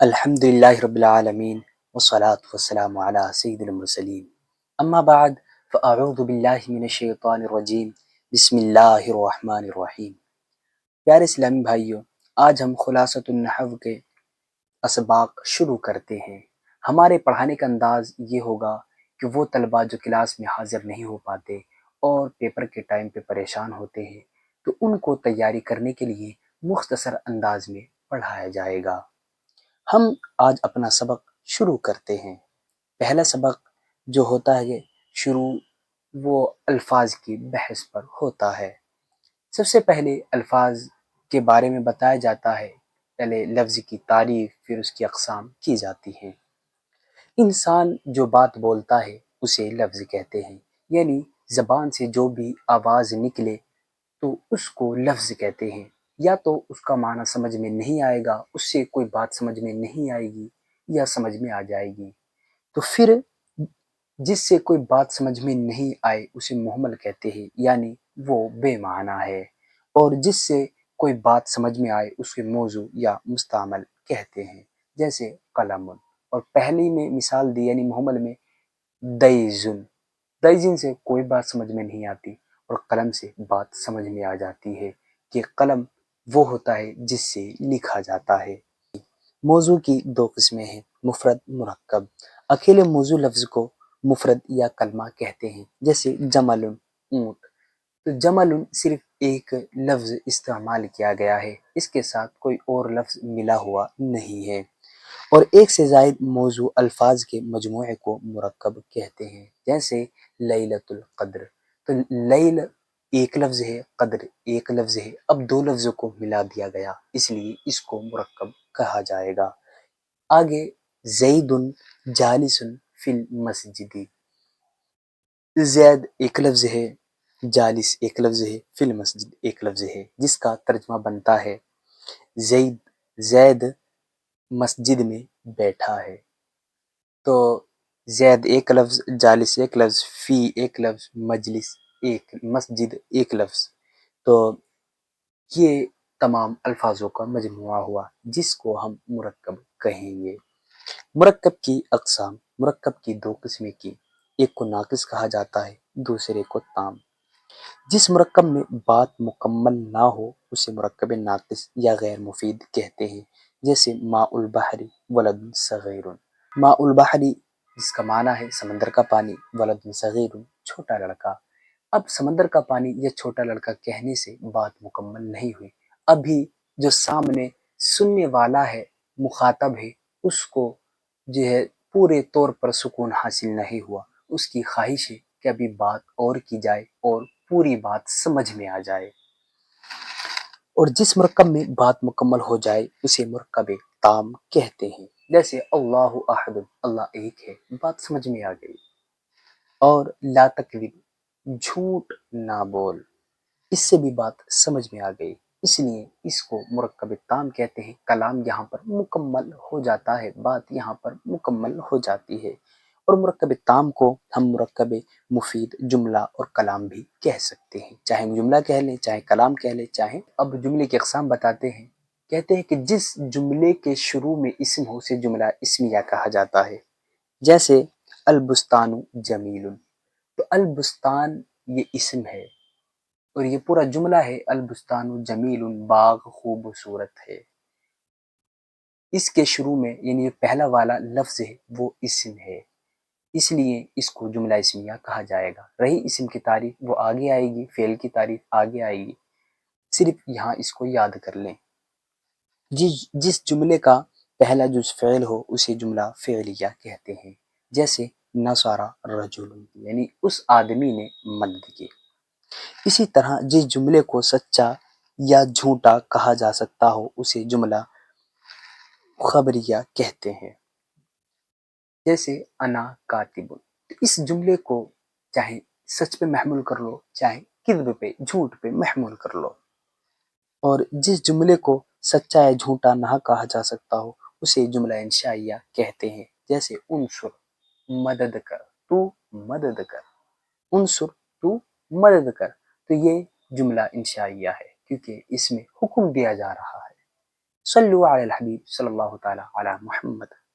الحمد لله رب العالمين والصلاة والسلام على سيد المرسلين اما بعد فاعوذ باللہ من الشیطان الرجیم بسم اللہ الرحمن الرحیم۔ پیارے اسلامی بھائیوں، آج ہم خلاصۃ النحو کے اسباق شروع کرتے ہیں۔ ہمارے پڑھانے کا انداز یہ ہوگا کہ وہ طلباء جو کلاس میں حاضر نہیں ہو پاتے اور پیپر کے ٹائم پہ پریشان ہوتے ہیں تو ان کو تیاری کرنے کے لیے مختصر انداز میں پڑھایا جائے گا۔ ہم آج اپنا سبق شروع کرتے ہیں۔ پہلا سبق جو ہوتا ہے شروع، وہ الفاظ کی بحث پر ہوتا ہے۔ سب سے پہلے الفاظ کے بارے میں بتایا جاتا ہے، پہلے لفظ کی تعریف، پھر اس کی اقسام کی جاتی ہیں۔ انسان جو بات بولتا ہے اسے لفظ کہتے ہیں، یعنی زبان سے جو بھی آواز نکلے تو اس کو لفظ کہتے ہیں۔ یا تو اس کا معنی سمجھ میں نہیں آئے گا، اس سے کوئی بات سمجھ میں نہیں آئے گی، یا سمجھ میں آ جائے گی، تو پھر جس سے کوئی بات سمجھ میں نہیں آئے اسے مہمل کہتے ہیں، یعنی وہ بے معنی ہے، اور جس سے کوئی بات سمجھ میں آئے اس کے موضوع یا مستعمل کہتے ہیں، جیسے قلم۔ اور پہلی میں مثال دی یعنی مہمل میں دیزن، دیزن سے کوئی بات سمجھ میں نہیں آتی اور قلم سے بات سمجھ میں آ جاتی ہے کہ قلم وہ ہوتا ہے جس سے لکھا جاتا ہے۔ موضوع کی دو قسمیں ہیں، مفرد، مرکب۔ اکیلے موضوع لفظ کو مفرد یا کلمہ کہتے ہیں، جیسے جمل، اونٹ۔ تو جمل صرف ایک لفظ استعمال کیا گیا ہے، اس کے ساتھ کوئی اور لفظ ملا ہوا نہیں ہے۔ اور ایک سے زائد موضوع الفاظ کے مجموعے کو مرکب کہتے ہیں، جیسے لیلۃ القدر۔ تو لیل ایک لفظ ہے، قدر ایک لفظ ہے، اب دو لفظوں کو ملا دیا گیا، اس لیے اس کو مرکب کہا جائے گا۔ آگے زید جالس فی المسجد، زید ایک لفظ ہے، جالس ایک لفظ ہے، فی المسجد ایک لفظ ہے، جس کا ترجمہ بنتا ہے زید مسجد میں بیٹھا ہے۔ تو زید ایک لفظ، جالس ایک لفظ، فی ایک لفظ، مجلس ایک، مسجد ایک لفظ۔ تو یہ تمام الفاظوں کا مجموعہ ہوا جس کو ہم مرکب کہیں گے۔ مرکب کی اقسام، مرکب کی دو قسمیں کی، ایک کو ناقص کہا جاتا ہے، دوسرے کو تام۔ جس مرکب میں بات مکمل نہ ہو اسے مرکب ناقص یا غیر مفید کہتے ہیں، جیسے ماء البحر ولد صغیر۔ ماء البحر جس کا معنی ہے سمندر کا پانی، ولد صغیر چھوٹا لڑکا۔ اب سمندر کا پانی یا چھوٹا لڑکا کہنے سے بات مکمل نہیں ہوئی، ابھی جو سامنے سننے والا ہے، مخاطب ہے، اس کو جو ہے پورے طور پر سکون حاصل نہیں ہوا، اس کی خواہش ہے کہ ابھی بات اور کی جائے اور پوری بات سمجھ میں آ جائے۔ اور جس مرکب میں بات مکمل ہو جائے اسے مرکب تام کہتے ہیں، جیسے اللہ احد، اللہ ایک ہے، بات سمجھ میں آ گئی۔ اور لا تکذب، جھوٹ نہ بول، اس سے بھی بات سمجھ میں آ گئی، اس لیے اس کو مرکب تام کہتے ہیں۔ کلام یہاں پر مکمل ہو جاتا ہے، بات یہاں پر مکمل ہو جاتی ہے۔ اور مرکب تام کو ہم مرکب مفید، جملہ اور کلام بھی کہہ سکتے ہیں، چاہے جملہ کہہ لیں، چاہے کلام کہہ لیں، چاہے۔ اب جملے کی اقسام بتاتے ہیں، کہتے ہیں کہ جس جملے کے شروع میں اسم ہو اسے جملہ اسمیہ کہا جاتا ہے، جیسے البستان جمیل۔ تو البستان یہ اسم ہے اور یہ پورا جملہ ہے، البستان جمیل، باغ خوبصورت ہے۔ اس کے شروع میں یعنی یہ پہلا والا لفظ ہے وہ اسم ہے، اس لیے اس کو جملہ اسمیہ کہا جائے گا۔ رہی اسم کی تعریف وہ آگے آئے گی، فعل کی تعریف آگے آئے گی، صرف یہاں اس کو یاد کر لیں۔ جس جملے کا پہلا جز فعل ہو اسے جملہ فعلیہ کہتے ہیں، جیسے نصر رجل، یعنی اس آدمی نے مدد کی۔ اسی طرح جس جملے کو سچا یا جھوٹا کہا جا سکتا ہو اسے جملہ خبریہ کہتے ہیں، جیسے انا کاتب۔ اس جملے کو چاہے سچ پہ محمول کر لو، چاہے کذب پہ، جھوٹ پہ محمول کر لو۔ اور جس جملے کو سچا یا جھوٹا نہ کہا جا سکتا ہو اسے جملہ انشائیہ کہتے ہیں، جیسے انصر، مدد کر، تو مدد کر، انصر تو مدد کر۔ تو یہ جملہ انشائیہ ہے کیونکہ اس میں حکم دیا جا رہا ہے، صلو علی الحبیب صلی اللہ تعالی علی محمد.